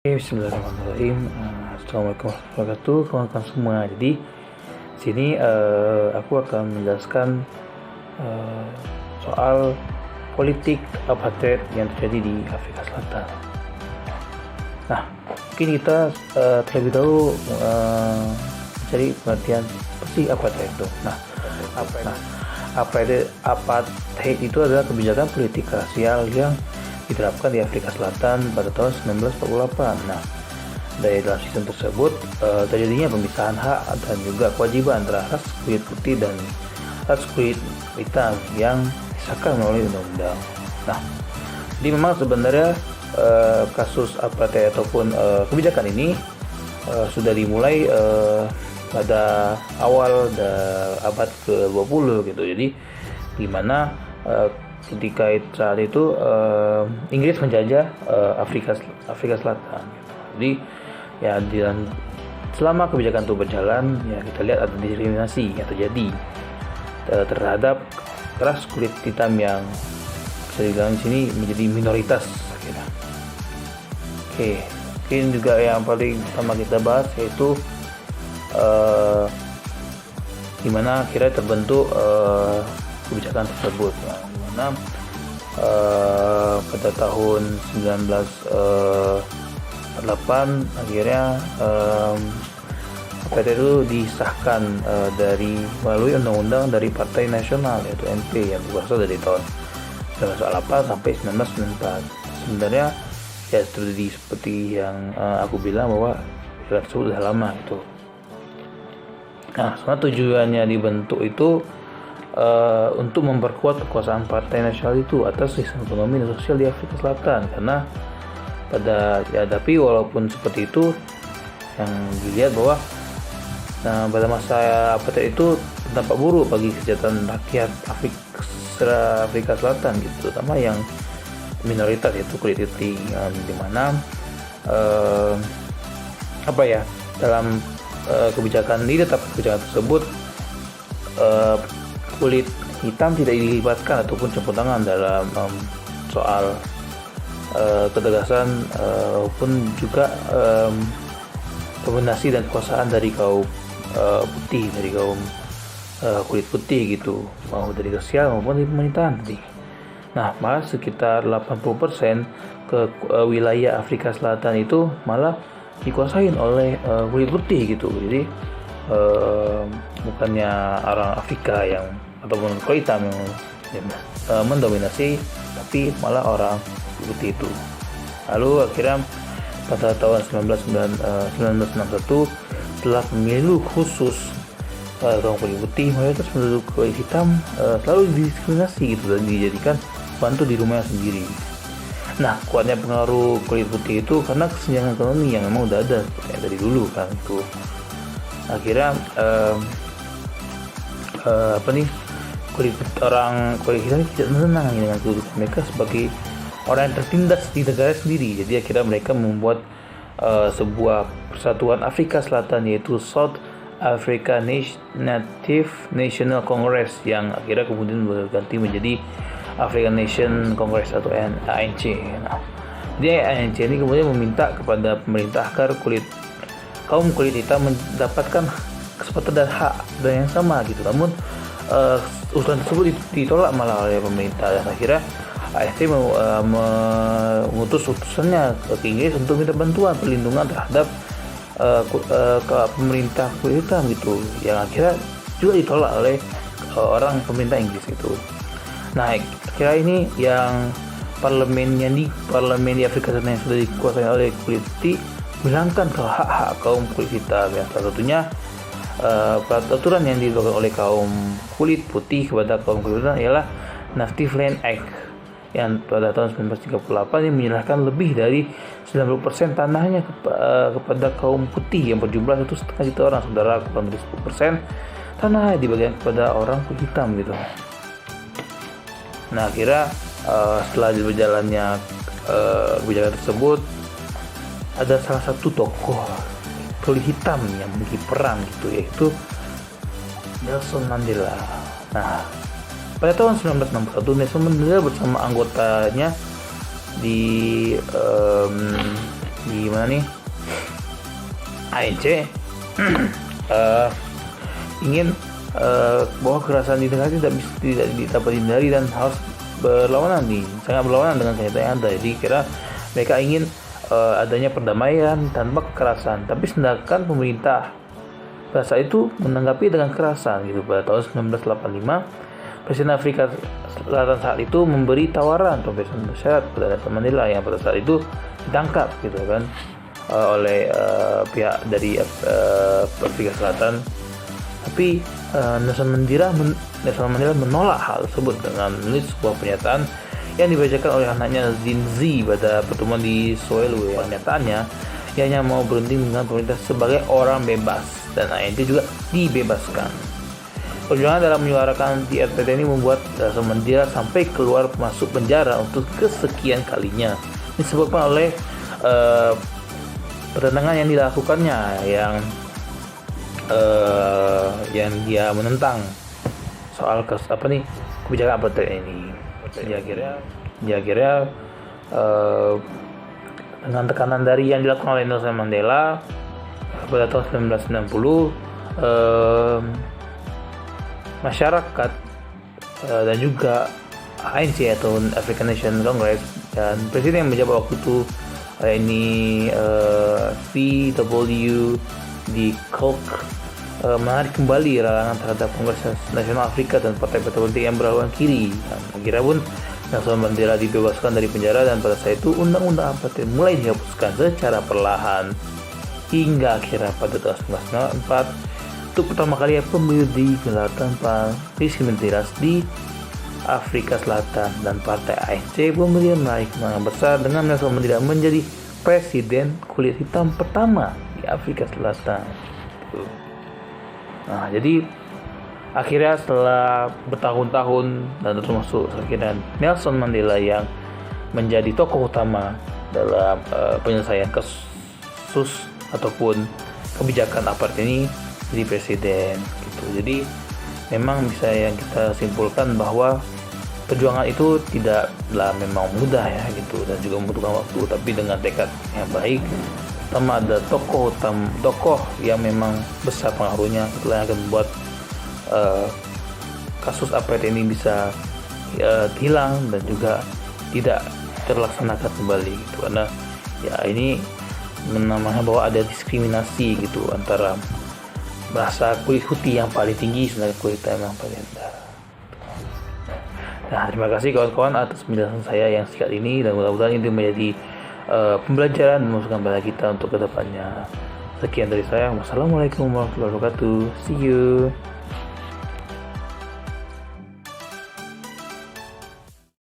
Bismillahirrahmanirrahim. Assalamualaikum warahmatullahi wabarakatuh, kawan-kawan semua. Jadi sini aku akan menjelaskan soal politik apartheid yang terjadi di Afrika Selatan. Nah, mungkin kita terlebih dahulu mencari pengertian apa sih apartheid itu. Apartheid itu adalah kebijakan politik rasial yang diterapkan di Afrika Selatan pada tahun 1948. Nah, dari dalam sistem tersebut terjadinya pemisahan hak dan juga kewajiban antara ras kulit putih dan ras kulit hitam yang disahkan melalui undang-undang. Nah, jadi memang sebenarnya kasus apartheid ataupun kebijakan ini sudah dimulai pada awal abad ke-20 gitu. Jadi di mana ketika saat itu Inggris menjajah Afrika Selatan. Jadi ya selama kebijakan itu berjalan, ya kita lihat ada diskriminasi yang terjadi terhadap ras kulit hitam yang bisa dibilang di sini menjadi minoritas. Oke, mungkin juga yang paling pertama kita bahas yaitu gimana kira terbentuk kebijakan tersebut. Nah, pada tahun 1948 akhirnya apartheid itu disahkan melalui undang-undang dari Partai Nasional yaitu NP yang berkuasa dari tahun 1948 sampai 1994. Sebenarnya ya seperti yang aku bilang bahwa kebijakan tersebut sudah lama itu. Nah, sebenarnya tujuannya dibentuk itu untuk memperkuat kekuasaan Partai Nasional itu atas sistem ekonomi dan sosial di Afrika Selatan. Karena tapi walaupun seperti itu, yang dilihat bahwa pada masa apartheid itu berdampak buruk bagi kesejahteraan rakyat Afrika Selatan gitu, terutama yang minoritas yaitu kulit putih, di mana dalam kebijakan tersebut kulit hitam tidak dilibatkan ataupun campur tangan dalam soal ketegasan maupun juga dominasi dan kekuasaan dari kaum putih, dari kaum kulit putih gitu, mau dari sosial maupun dari pemerintahan tadi. Nah, malah sekitar 80% wilayah Afrika Selatan itu malah dikuasain oleh kulit putih gitu. Jadi bukannya orang Afrika ataupun kulit hitam yang mendominasi, tapi malah orang putih itu. Lalu akhirnya pada tahun 1961 setelah pemilu khusus kaum kulit putih, mayoritas penduduk kulit hitam selalu didiskriminasi gitu dan dijadikan bantu di rumahnya sendiri. Nah, kuatnya pengaruh kulit putih itu karena kesenjangan ekonomi yang memang udah ada dari dulu kan itu. Akhirnya kulit hitam tidak senang dengan kedudukan mereka sebagai orang yang tertindas di negara sendiri. Jadi akhirnya mereka membuat sebuah persatuan Afrika Selatan yaitu South Africa Native National Congress yang akhirnya kemudian berganti menjadi African Nation Congress atau ANC. Nah, jadi ANC ini kemudian meminta kepada pemerintah agar kaum kulit hitam mendapatkan kesempatan dan hak yang sama gitu. Namun usulan tersebut ditolak malah oleh pemerintah, dan akhirnya ANC mengutus utusannya ke Inggris untuk minta bantuan perlindungan terhadap pemerintah kulit hitam gitu, yang akhirnya juga ditolak oleh orang pemerintah Inggris gitu. Nah, kira ini yang parlemen di Afrika Selatan yang sudah dikuasai oleh kulit putih menghilangkan hak-hak kaum kulit hitam, yang salah satunya peraturan yang dilakukan oleh kaum kulit putih kepada kaum kulit hitam ialah Native Land Act yang pada tahun 1938 yang menyerahkan lebih dari 90% tanahnya kepada kaum putih yang berjumlah 1,5 juta orang. Saudara, kurang dari 10% tanah dibagikan kepada orang kulit hitam gitu. Nah, akhirnya setelah berjalannya kebijakan tersebut, ada salah satu tokoh kulit hitam yang memiliki peran gitu, yaitu Nelson Mandela. Nah, pada tahun 1961 Nelson Mandela bersama anggotanya di di mana nih, ANC ingin bahwa kekerasan di negara tidak dapat dihindari dan harus sangat berlawanan dengan kenyataan yang ada. Jadi kira mereka ingin adanya perdamaian tanpa kekerasan, tapi sedangkan pemerintah pada saat itu menanggapi dengan kekerasan gitu. Pada tahun 1985, Presiden Afrika Selatan saat itu memberi tawaran pembebasan bersyarat pada Nelson Mandela yang pada saat itu ditangkap gitu kan oleh pihak dari Afrika Selatan. Tapi Nelson Mandela menolak hal tersebut dengan menulis sebuah pernyataan yang dibacakan oleh anaknya Zinzi pada pertemuan di Soweto. Pernyataannya, ia hanya mau berunding dengan pemerintah sebagai orang bebas dan ANC juga dibebaskan. Perjuangan dalam menyuarakan anti-apartheid ini membuat Nelson Mandela sampai keluar masuk penjara untuk kesekian kalinya. Disebabkan oleh pertentangan yang dilakukannya yang dia menentang soal kebijakan apartheid ini. Dia akhirnya dengan tekanan dari yang dilakukan oleh Nelson Mandela pada tahun 1990, masyarakat dan juga ANC atau African National Congress dan presiden yang menjabat waktu itu ini VW de Klerk menarik kembali larangan terhadap Kongres Nasional Afrika dan partai-partai politik yang berhaluan kiri. Dan akhirnya pun Nelson Mandela dibebaskan dari penjara dan pada saat itu undang-undang apartheid mulai dihapuskan secara perlahan hingga akhirnya pada tahun 1994 untuk pertama kali pemilu digelar tanpa diskriminasi di Afrika Selatan dan partai ANC kemudian meraih kemenangan besar dengan Nelson Mandela menjadi presiden kulit hitam pertama di Afrika Selatan. Nah, jadi akhirnya setelah bertahun-tahun dan termasuk akhirnya Nelson Mandela yang menjadi tokoh utama dalam penyelesaian kasus ataupun kebijakan apartheid ini jadi presiden gitu. Jadi memang bisa yang kita simpulkan bahwa perjuangan itu tidaklah memang mudah ya gitu dan juga membutuhkan waktu, tapi dengan tekad yang baik. Pertama ada tokoh yang memang besar pengaruhnya itulah yang akan membuat kasus apartheid ini bisa hilang dan juga tidak terlaksanakan kembali gitu. Karena ya ini menamanya bahwa ada diskriminasi gitu antara rasa kulit putih yang paling tinggi sedangkan kulit hitam yang paling rendah. Nah, terima kasih kawan-kawan atas penjelasan saya yang singkat ini dan mudah-mudahan itu menjadi pembelajaran dan masukan pada kita untuk kedepannya. Sekian dari saya. Wassalamualaikum warahmatullahi wabarakatuh. See you.